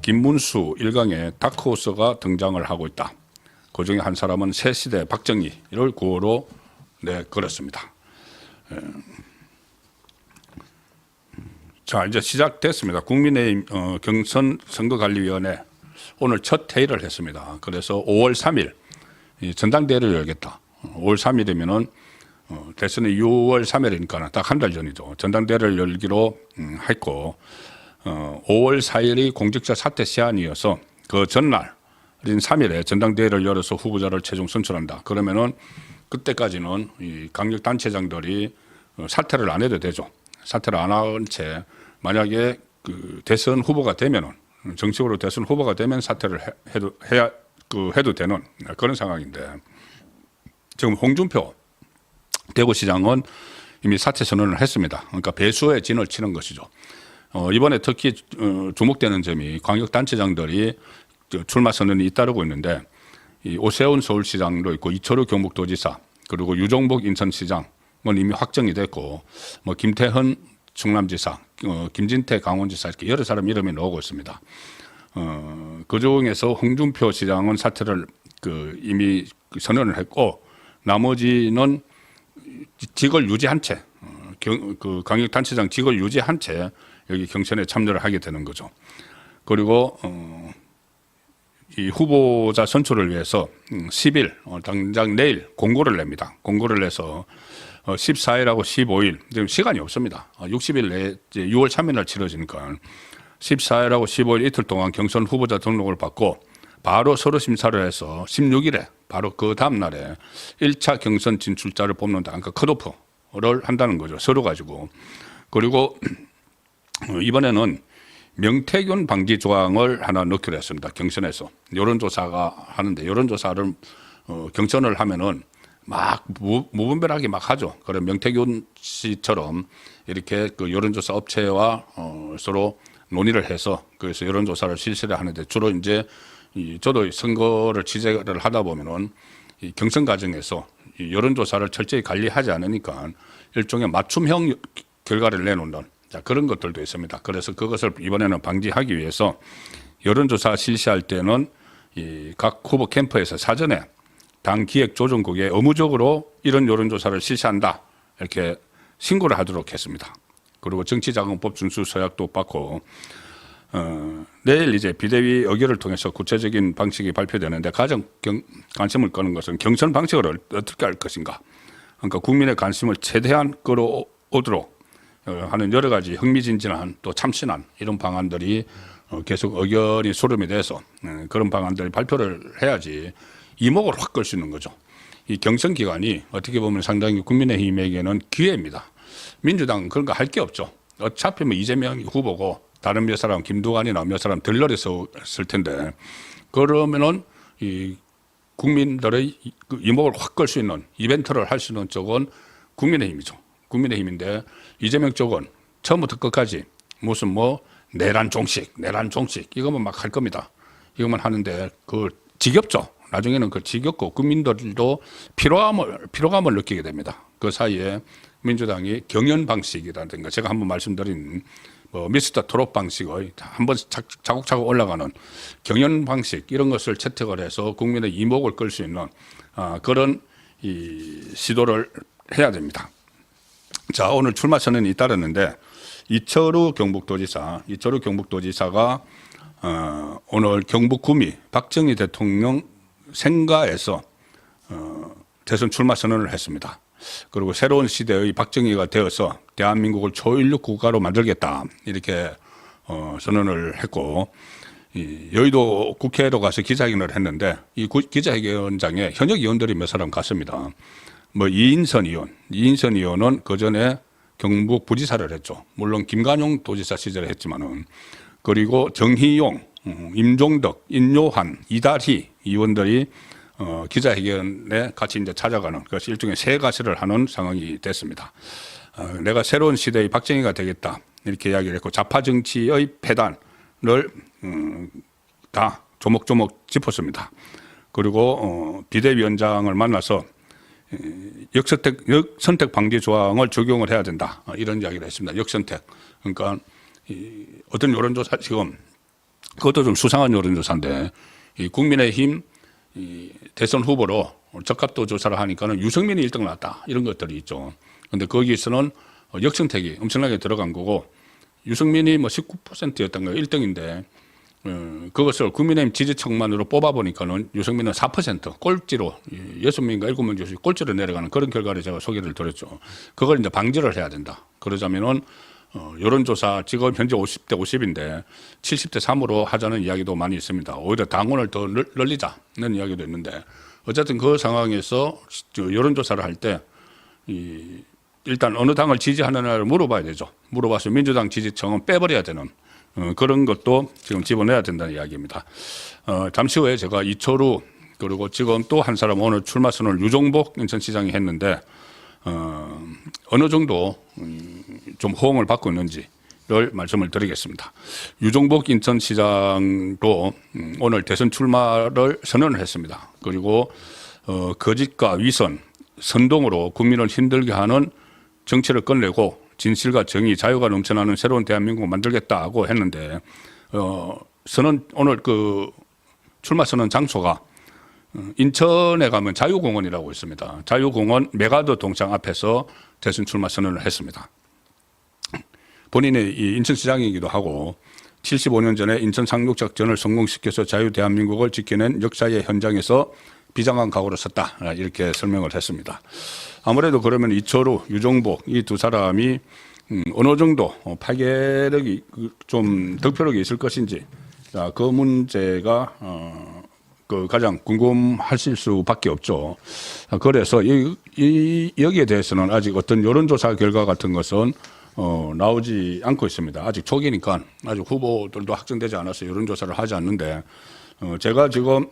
김문수 일강에 다크호스가 등장을 하고 있다. 그중에 한 사람은 새시대 박정희를 구호로 걸었습니다. 자, 이제 시작됐습니다. 국민의힘 경선 선거관리위원회 오늘 첫 회의를 했습니다. 그래서 5월 3일 전당대회를 열겠다. 5월 3일이면은 대선이 6월 3일이니까 딱 한 달 전이죠. 전당대회를 열기로 했고 5월 4일이 공직자 사퇴 시한이어서 그 전날인 3일에 전당대회를 열어서 후보자를 최종 선출한다. 그러면은 그때까지는 이 강력단체장들이 사퇴를 안 해도 되죠. 사퇴를 안 한 채 만약에 그 대선 후보가 되면은 정식으로 대선 후보가 되면 사퇴를 해도 되는 그런 상황인데 지금 홍준표 대구시장은 이미 사퇴 선언을 했습니다. 그러니까 배수의 진을 치는 것이죠. 이번에 특히 주목되는 점이 광역단체장들이 출마 선언이 잇따르고 있는데 이 오세훈 서울시장도 있고 이철우 경북도지사 그리고 유종복 인천시장은 이미 확정이 됐고 뭐 김태헌 충남지사, 김진태 강원지사 이렇게 여러 사람 이름이 나오고 있습니다. 그 중에서 홍준표 시장은 사퇴를 이미 선언을 했고 나머지는 직을 유지한 채, 그 강력단체장 직을 유지한 채 여기 경선에 참여를 하게 되는 거죠. 그리고 이 후보자 선출을 위해서 10일 당장 내일 공고를 냅니다. 공고를 내서 14일하고 15일 지금 시간이 없습니다. 60일 내에 6월 3일 날 치러지니까 14일하고 15일 이틀 동안 경선 후보자 등록을 받고 바로 서류 심사를 해서 16일에 바로 그 다음 날에 1차 경선 진출자를 뽑는다. 그러니까 컷오프를 한다는 거죠. 서류 가지고. 그리고 이번에는 명태균 방지 조항을 하나 넣기로 했습니다. 경선에서. 여론조사가 하는데 여론조사를 경선을 하면은 막 무분별하게 막 하죠. 그럼 명태균 씨처럼 이렇게 그 여론조사 업체와 서로 논의를 해서 그래서 여론조사를 실시를 하는데 주로 이제 저도 선거를 취재를 하다 보면은 이 경선 과정에서 이 여론조사를 철저히 관리하지 않으니까 일종의 맞춤형 결과를 내놓는 자, 그런 것들도 있습니다. 그래서 그것을 이번에는 방지하기 위해서 여론조사 실시할 때는 이 각 후보 캠프에서 사전에 당 기획조정국에 의무적으로 이런 여론조사를 실시한다 이렇게 신고를 하도록 했습니다. 그리고 정치자금법 준수 서약도 받고 내일 이제 비대위 의결을 통해서 구체적인 방식이 발표되는데 가장 관심을 끄는 것은 경선 방식을 어떻게 할 것인가. 그러니까 국민의 관심을 최대한 끌어오도록 하는 여러 가지 흥미진진한 또 참신한 이런 방안들이 계속 의견이 수렴이 돼서 그런 방안들 발표를 해야지 이목을 확 끌 수 있는 거죠. 이 경선 기간이 어떻게 보면 상당히 국민의힘에게는 기회입니다. 민주당은 그런 거 할 게 없죠. 어차피 뭐 이재명 후보고 다른 몇 사람 김두관이나 몇 사람 들러리었을 텐데 그러면은 이 국민들의 이목을 확 끌 수 있는 이벤트를 할 수 있는 쪽은 국민의힘이죠. 국민의힘인데 이재명 쪽은 처음부터 끝까지 무슨 뭐 내란 종식 이것만 막 할 겁니다. 이것만 하는데 그 지겹죠. 나중에는 그 지겹고 국민들도 피로감을 느끼게 됩니다. 그 사이에 민주당이 경연 방식이라든가 제가 한번 말씀드린 뭐 미스터 트롯 방식의 한번 차곡차곡 올라가는 경연 방식 이런 것을 채택을 해서 국민의 이목을 끌 수 있는 그런 이 시도를 해야 됩니다. 자, 오늘 출마 선언이 잇따르는데 이철우 경북도지사가 오늘 경북 구미 박정희 대통령 생가에서 대선 출마 선언을 했습니다. 그리고 새로운 시대의 박정희가 되어서 대한민국을 초일류 국가로 만들겠다 이렇게 선언을 했고 여의도 국회로 가서 기자회견을 했는데 이 기자회견장에 현역 의원들이 몇 사람 갔습니다. 뭐 이인선 의원은 그 전에 경북 부지사를 했죠. 물론 김관용 도지사 시절에 했지만은 그리고 정희용, 임종덕, 인요한, 이다희 의원들이 기자회견에 같이 이제 찾아가는 그것이 일종의 새 가시를 하는 상황이 됐습니다. 내가 새로운 시대의 박정희가 되겠다 이렇게 이야기를 했고 좌파 정치의 폐단을 다 조목조목 짚었습니다. 그리고 비대위원장을 만나서 역선택 방지 조항을 적용을 해야 된다 이런 이야기를 했습니다. 역선택 그러니까 어떤 여론조사 지금 그것도 좀 수상한 여론조사인데 이 국민의힘 이 대선 후보로 적합도 조사를 하니까는 유승민이 1등 나왔다 이런 것들이 있죠. 그런데 거기서는 역선택이 엄청나게 들어간 거고 유승민이 뭐 19%였던 거예요. 1등인데 그것을 국민의힘 지지층만으로 뽑아보니까는 유승민은 4% 꼴찌로 6명인가 7명 중에서 꼴찌로 내려가는 그런 결과를 제가 소개를 드렸죠. 그걸 이제 방지를 해야 된다. 그러자면은 여론조사 지금 현재 50대 50인데 70대 3으로 하자는 이야기도 많이 있습니다. 오히려 당원을 더 늘리자는 이야기도 있는데 어쨌든 그 상황에서 여론조사를 할 때 일단 어느 당을 지지하느냐를 물어봐야 되죠. 물어봐서 민주당 지지층은 빼버려야 되는 그런 것도 지금 집어내야 된다는 이야기입니다. 잠시 후에 제가 이철우 그리고 지금 또 한 사람 오늘 출마 선언을 유종복 인천시장이 했는데 어느 정도 좀 호응을 받고 있는지를 말씀을 드리겠습니다. 유종복 인천시장도 오늘 대선 출마를 선언을 했습니다. 그리고 거짓과 위선, 선동으로 국민을 힘들게 하는 정치를 끝내고 진실과 정의, 자유가 넘쳐나는 새로운 대한민국을 만들겠다고 했는데 선언 오늘 그 출마 선언 장소가 인천에 가면 자유공원이라고 있습니다. 자유공원 메가더 동창 앞에서 대선 출마 선언을 했습니다. 본인이 이 인천시장이기도 하고 75년 전에 인천 상륙작전을 성공시켜서 자유 대한민국을 지켜낸 역사의 현장에서 비장한 각오로 섰다 이렇게 설명을 했습니다. 아무래도 그러면 이철우, 유종복 이 두 사람이 어느 정도 파괴력이 좀 득표력이 있을 것인지 그 문제가 그 가장 궁금하실 수밖에 없죠. 그래서 여기에 대해서는 아직 어떤 여론조사 결과 같은 것은 나오지 않고 있습니다. 아직 초기니까 아직 후보들도 확정되지 않아서 여론조사를 하지 않는데 제가 지금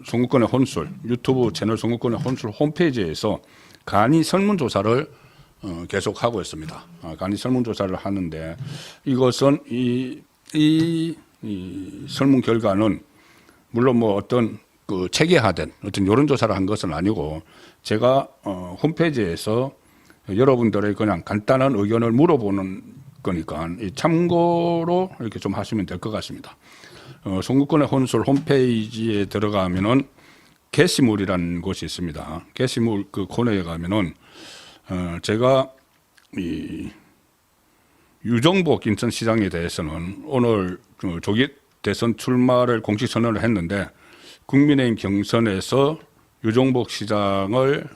송구권의 혼술 유튜브 채널 송구권의 혼술 홈페이지에서 간이 설문조사를 계속하고 있습니다. 간이 설문조사를 하는데 이것은 이 설문 결과는 물론 뭐 어떤 그 체계화된 어떤 여론조사를 한 것은 아니고 제가 홈페이지에서 여러분들의 그냥 간단한 의견을 물어보는 거니까 참고로 이렇게 좀 하시면 될 것 같습니다. 송구권의 혼술 홈페이지에 들어가면은 게시물이라는 곳이 있습니다. 게시물 그 코너에 가면은 제가 이 유종복 인천시장에 대해서는 오늘 조기 대선 출마를 공식 선언을 했는데 국민의힘 경선에서 유종복 시장을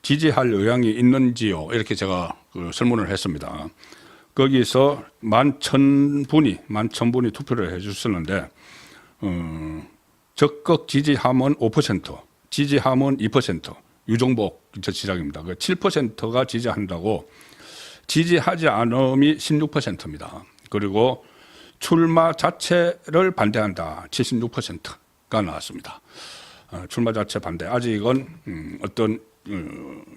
지지할 의향이 있는지요? 이렇게 제가 그 설문을 했습니다. 거기서 11,000분이 투표를 해 주셨는데 적극 지지함은 5%, 지지함은 2%, 유종복 인천시장입니다. 7%가 지지한다고 지지하지 않음이 16%입니다. 그리고 출마 자체를 반대한다. 76%가 나왔습니다. 출마 자체 반대. 아직은 어떤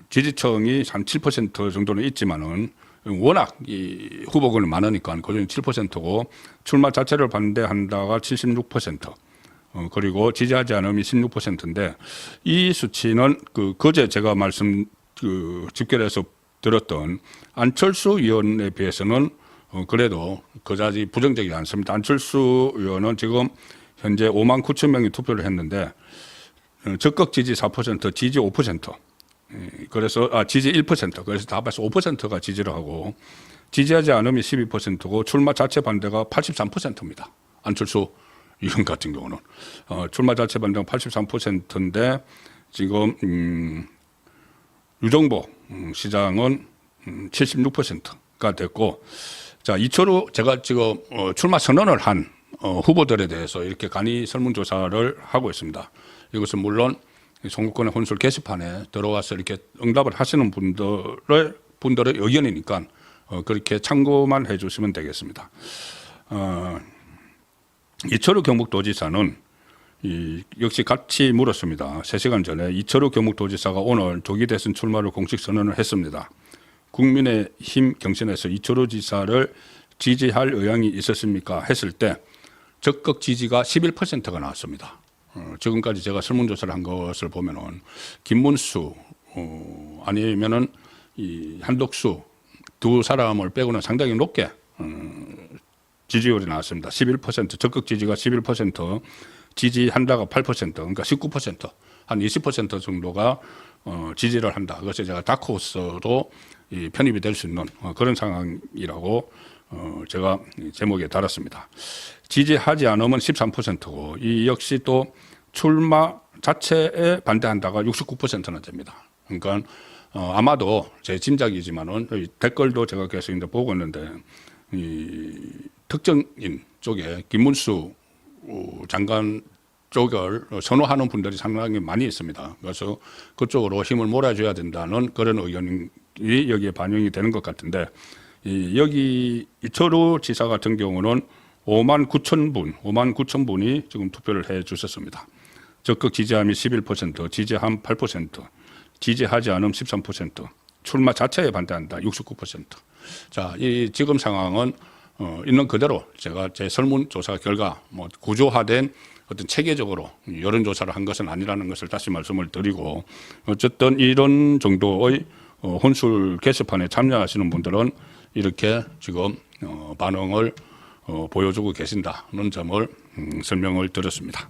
지지층이 한 7% 정도는 있지만은 워낙 이 후보군이 많으니까 그중에 7%고 출마 자체를 반대한다가 76%. 그리고 지지하지 않음이 16%인데 이 수치는 그제 제가 집결해서 들었던 안철수 의원에 비해서는 그래도 그다지 부정적이지 않습니다. 안철수 의원은 지금 현재 5만 9천 명이 투표를 했는데 적극 지지 4%, 지지 5%. 그래서 지지 1%. 그래서 다 합해서 5%가 지지를 하고 지지하지 않음이 12%고 출마 자체 반대가 83%입니다. 안철수 의원 같은 경우는 출마 자체 반대가 83%인데 지금 유종복 시장은 76%가 됐고 자 이철우 제가 지금 출마 선언을 한 후보들에 대해서 이렇게 간이 설문조사를 하고 있습니다. 이것은 물론 송구권의 혼술 게시판에 들어와서 이렇게 응답을 하시는 분들의 의견이니까 그렇게 참고만 해주시면 되겠습니다. 이철우 경북도지사는 역시 같이 물었습니다. 3시간 전에 이철우 경북도지사가 오늘 조기 대선 출마를 공식 선언을 했습니다. 국민의힘 경선에서 이철우 지사를 지지할 의향이 있었습니까? 했을 때 적극 지지가 11%가 나왔습니다. 지금까지 제가 설문조사를 한 것을 보면은 김문수 아니면은 이 한덕수 두 사람을 빼고는 상당히 높게 지지율이 나왔습니다. 11% 적극 지지가 11%, 지지한다가 8%, 그러니까 19%한 20% 정도가 지지를 한다. 그것이 제가 다크호스로 편입이 될 수 있는 그런 상황이라고 제가 제목에 달았습니다. 지지하지 않으면 13%고 이 역시 또 출마 자체에 반대한다가 69%나 됩니다. 그러니까 아마도 제 짐작이지만은 댓글도 제가 계속 이제 보고 있는데 이 특정인 쪽에 김문수 장관 쪽을 선호하는 분들이 상당히 많이 있습니다. 그래서 그쪽으로 힘을 몰아줘야 된다는 그런 의견이 여기에 반영이 되는 것 같은데 여기 이철우 지사 같은 경우는 5만 9천 분이 지금 투표를 해 주셨습니다. 적극 지지함이 11%, 지지함 8%, 지지하지 않음 13%, 출마 자체에 반대한다 69%. 자, 이 지금 상황은 있는 그대로 제가 제 설문조사 결과 구조화된 어떤 체계적으로 여론조사를 한 것은 아니라는 것을 다시 말씀을 드리고 어쨌든 이런 정도의 혼술 게시판에 참여하시는 분들은 이렇게 지금 반응을 보여주고 계신다는 점을 설명을 드렸습니다.